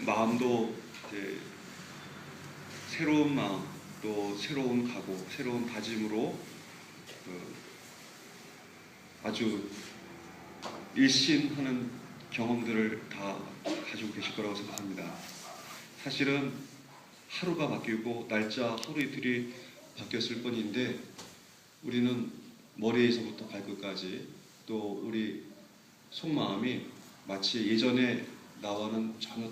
마음도 이제 새로운 마음, 또 새로운 각오, 새로운 다짐으로 아주 일신하는 경험들을 다 가지고 계실 거라고 생각합니다. 사실은 하루가 바뀌고 날짜 하루 이틀이 바뀌었을 뿐인데 우리는 머리에서부터 발끝까지 또 우리 속마음이 마치 예전에 나와는 전혀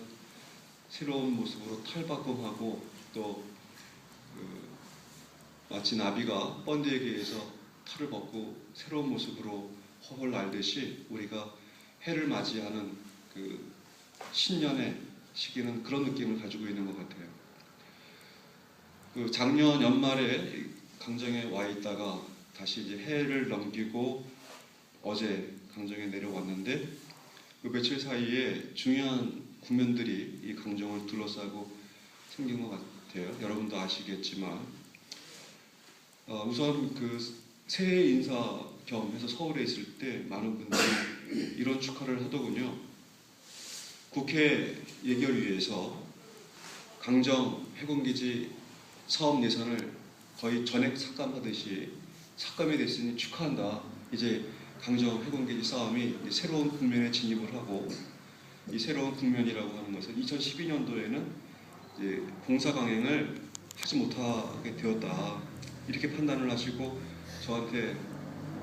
새로운 모습으로 탈바꿈하고 또 마치 나비가 번데기에 의해서 털을 벗고 새로운 모습으로 허헐 날듯이 우리가 해를 맞이하는 그 신년의 시기는 그런 느낌을 가지고 있는 것 같아요. 그 작년 연말에 강정에 와 있다가 다시 이제 해를 넘기고 어제 강정에 내려왔는데 그 며칠 사이에 중요한 국면들이 이 강정을 둘러싸고 생긴 것 같아요. 여러분도 아시겠지만 우선 그 새해 인사 겸 해서 서울에 있을 때 많은 분들이 이런 축하를 하더군요. 국회 예결위에서 강정 해군기지 사업 예산을 거의 전액 삭감하듯이 삭감이 됐으니 축하한다. 이제 강정 해군기지 싸움이 새로운 국면에 진입을 하고 이 새로운 국면이라고 하는 것은 2012년도에는 이제 공사 강행을 하지 못하게 되었다. 이렇게 판단을 하시고 저한테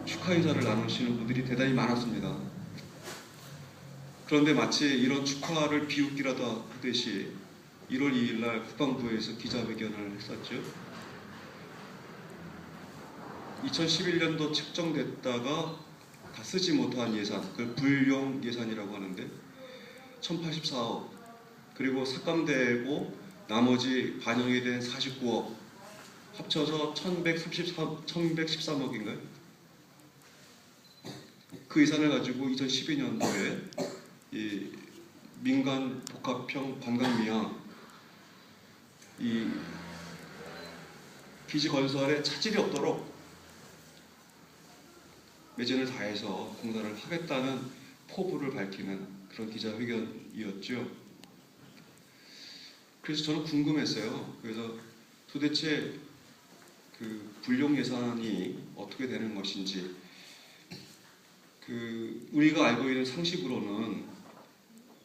축하 인사를 나누시는 분들이 대단히 많았습니다. 그런데 마치 이런 축하를 비웃기라도 하듯이 1월 2일 날 국방부에서 기자회견을 했었죠. 2011년도 책정됐다가 다 쓰지 못한 예산, 그걸 불용 예산이라고 하는데 1084억, 그리고 삭감되고 나머지 반영이 된 49억 합쳐서 1113억인가요? 그 예산을 가지고 2012년도에 이 민간 복합형 관광미항 이 기지 건설에 차질이 없도록 매진을 다해서 공사를 하겠다는 포부를 밝히는 그런 기자회견이었죠. 그래서 저는 궁금했어요. 그래서 도대체 그 불용 예산이 어떻게 되는 것인지, 그 우리가 알고 있는 상식으로는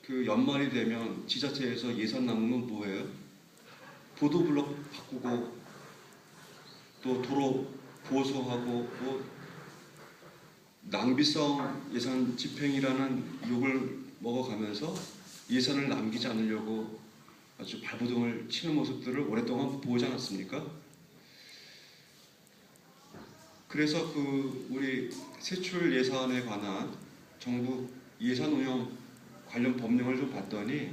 그 연말이 되면 지자체에서 예산 남으면 뭐예요? 보도블록 바꾸고 또 도로 보수하고 뭐 낭비성 예산 집행이라는 욕을 먹어가면서 예산을 남기지 않으려고 아주 발버둥을 치는 모습들을 오랫동안 보지 않았습니까? 그래서 그 우리 세출 예산에 관한 정부 예산 운영 관련 법령을 좀 봤더니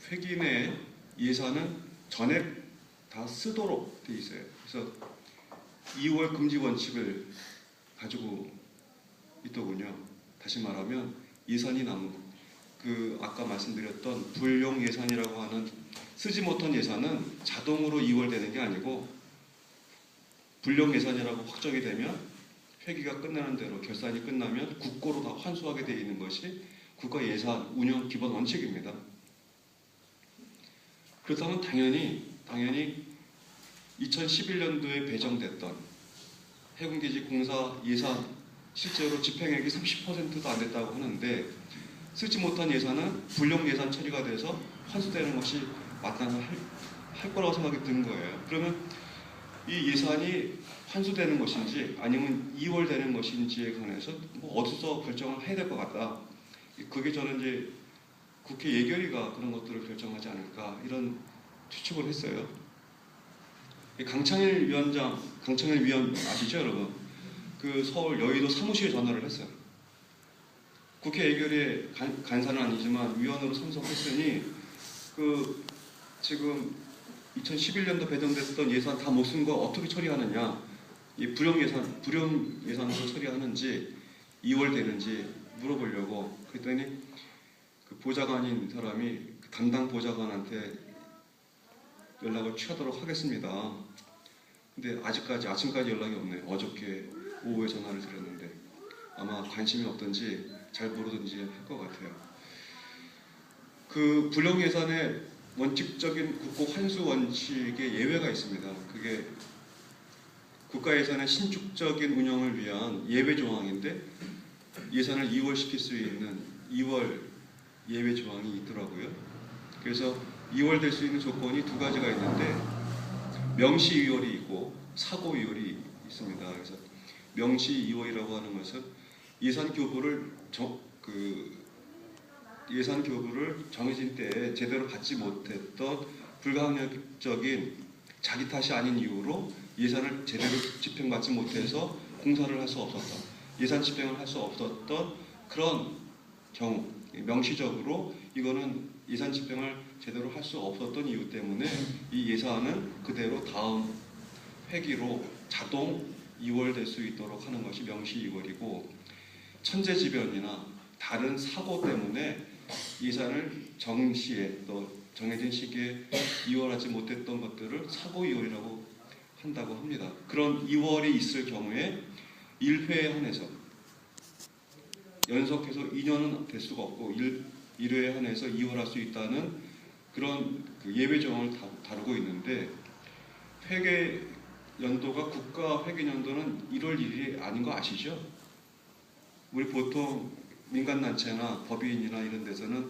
회기 내 예산은 전액 다 쓰도록 돼 있어요. 그래서 2월 금지 원칙을 가지고 있더군요. 다시 말하면 예산이 남은 그 아까 말씀드렸던 불용 예산이라고 하는 쓰지 못한 예산은 자동으로 2월 되는 게 아니고 불용 예산이라고 확정이 되면 회기가 끝나는 대로 결산이 끝나면 국고로 다 환수하게 되어 있는 것이 국가 예산 운영 기본 원칙입니다. 그렇다면 당연히 2011년도에 배정됐던 해군기지 공사 예산 실제로 집행액이 30%도 안 됐다고 하는데 쓰지 못한 예산은 불용 예산 처리가 돼서 환수되는 것이 마땅할 거라고 생각이 드는 거예요. 그러면 이 예산이 환수되는 것인지 아니면 2월 되는 것인지에 관해서 뭐 어디서 결정을 해야 될 것 같다. 그게 저는 이제 국회 예결위가 그런 것들을 결정하지 않을까 이런 추측을 했어요. 강창일 위원 아시죠, 여러분? 그 서울 여의도 사무실에 전화를 했어요. 국회 예결위에 간사는 아니지만 위원으로 참석했으니 그 지금 2011년도 배정됐던 예산 다 못 쓴 거 어떻게 처리하느냐, 이 불용 예산으로 처리하는지 2월 되는지 물어보려고 그랬더니 그 보좌관인 사람이 그 담당 보좌관한테 연락을 취하도록 하겠습니다. 근데 아침까지 연락이 없네요. 어저께 오후에 전화를 드렸는데 아마 관심이 없든지 잘 모르든지 할 것 같아요. 그 불용 예산의 원칙적인 국고 환수 원칙에 예외가 있습니다. 그게 국가 예산의 신축적인 운영을 위한 예외 조항인데 예산을 2월시킬 수 있는 2월 예외 조항이 있더라고요. 그래서 2월 될 수 있는 조건이 두 가지가 있는데 명시 2월이 있고 사고 2월이 있습니다. 그래서 명시 2월이라고 하는 것은 예산 교부를 예산 교부를 정해진 때에 제대로 받지 못했던 불가항력적인 자기 탓이 아닌 이유로 예산을 제대로 집행받지 못해서 공사를 할 수 없었던, 예산 집행을 할 수 없었던 그런 경우, 명시적으로 이거는 예산 집행을 제대로 할 수 없었던 이유 때문에 이 예산은 그대로 다음 회기로 자동 2월 될 수 있도록 하는 것이 명시 2월이고, 천재지변이나 다른 사고 때문에 예산을 정시에 또 정해진 시기에 2월하지 못했던 것들을 사고 2월이라고 한다고 합니다. 그런 2월이 있을 경우에 1회에 한해서 연속해서 2년은 될 수가 없고 1회에 한해서 2월 할 수 있다는 그런 예외 조항을 다루고 있는데, 회계 연도가 국가 회계 연도는 1월 1일이 아닌 거 아시죠? 우리 보통 민간단체나 법인이나 이런 데서는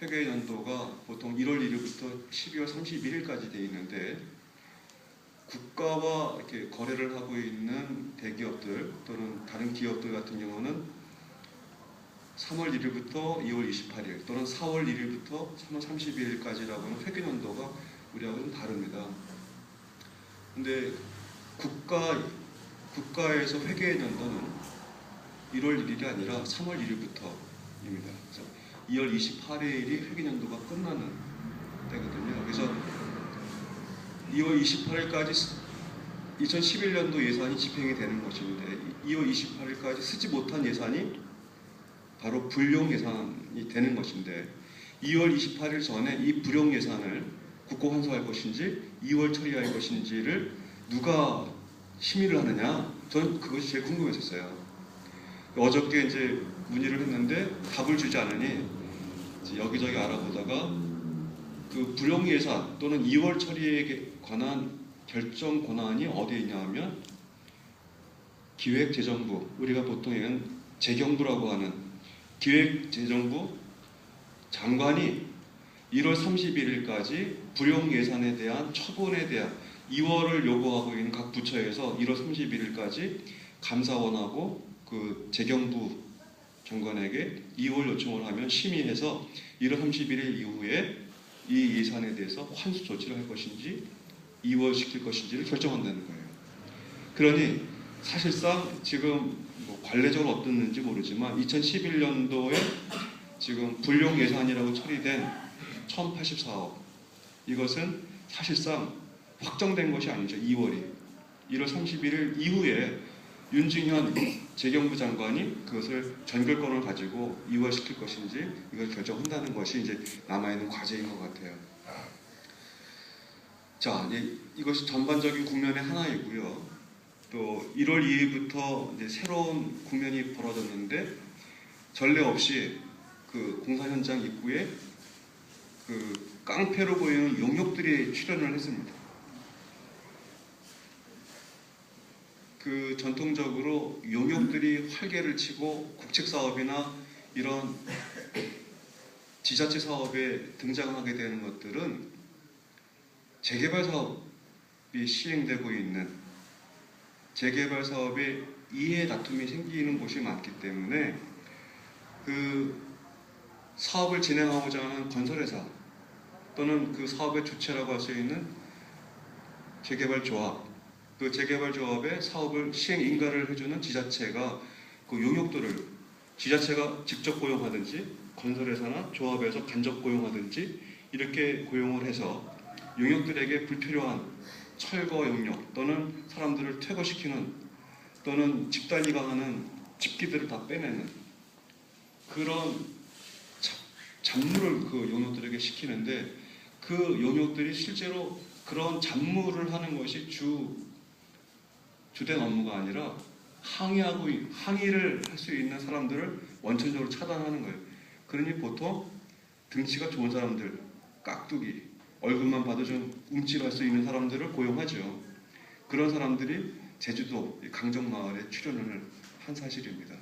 회계 연도가 보통 1월 1일부터 12월 31일까지 돼 있는데, 국가와 이렇게 거래를 하고 있는 대기업들 또는 다른 기업들 같은 경우는 3월 1일부터 2월 28일 또는 4월 1일부터 3월 32일까지라고 하는 회계 연도가 우리하고는 다릅니다. 근데 국가에서 회계 연도는 1월 1일이 아니라 3월 1일부터입니다. 그래서 2월 28일이 회계 연도가 끝나는 때거든요. 그래서 2월 28일까지 2011년도 예산이 집행이 되는 것인데, 2월 28일까지 쓰지 못한 예산이 바로 불용 예산이 되는 것인데, 2월 28일 전에 이 불용 예산을 국고 환수할 것인지 2월 처리할 것인지를 누가 심의를 하느냐, 저는 그것이 제일 궁금했었어요. 어저께 이제 문의를 했는데 답을 주지 않으니 여기저기 알아보다가 그 불용 예산 또는 2월 처리에 관한 결정 권한이 어디에 있냐 하면 기획재정부, 우리가 보통 얘는 재경부라고 하는 기획재정부 장관이 1월 31일까지 불용 예산에 대한 처분에 대한 2월을 요구하고 있는 각 부처에서 1월 31일까지 감사원하고 그 재경부 장관에게 2월 요청을 하면 심의해서 1월 31일 이후에 이 예산에 대해서 환수 조치를 할 것인지 2월 시킬 것인지를 결정한다는 거예요. 그러니 사실상 지금 뭐 관례적으로 어떻는지 모르지만 2011년도에 지금 불용 예산이라고 처리된 1084억, 이것은 사실상 확정된 것이 아니죠. 2월이 1월 31일 이후에 윤중현 재경부 장관이 그것을 전결권을 가지고 2월 시킬 것인지 이걸 결정한다는 것이 이제 남아있는 과제인 것 같아요. 자, 이것이 전반적인 국면의 하나이고요. 또 1월 2일부터 이제 새로운 국면이 벌어졌는데, 전례 없이 그 공사 현장 입구에 그 깡패로 보이는 용역들이 출연을 했습니다. 그 전통적으로 용역들이 활개를 치고 국책 사업이나 이런 지자체 사업에 등장하게 되는 것들은 재개발 사업이 시행되고 있는, 재개발 사업에 이해 다툼이 생기는 곳이 많기 때문에 그 사업을 진행하고자 하는 건설회사 또는 그 사업의 주체라고 할 수 있는 재개발 조합, 그 재개발 조합의 사업을 시행 인가를 해주는 지자체가 그 용역들을 지자체가 직접 고용하든지 건설회사나 조합에서 간접 고용하든지 이렇게 고용을 해서 용역들에게 불필요한 철거 용역 또는 사람들을 퇴거시키는 또는 집단위가 하는 집기들을 다 빼내는 그런 잡무를 그 용역들에게 시키는데, 그 용역들이 실제로 그런 잡무를 하는 것이 주된 업무가 아니라 항의를 할 수 있는 사람들을 원천적으로 차단하는 거예요. 그러니 보통 등치가 좋은 사람들, 깍두기, 얼굴만 봐도 좀 움찔할 수 있는 사람들을 고용하죠. 그런 사람들이 제주도 강정마을에 출연을 한 사실입니다.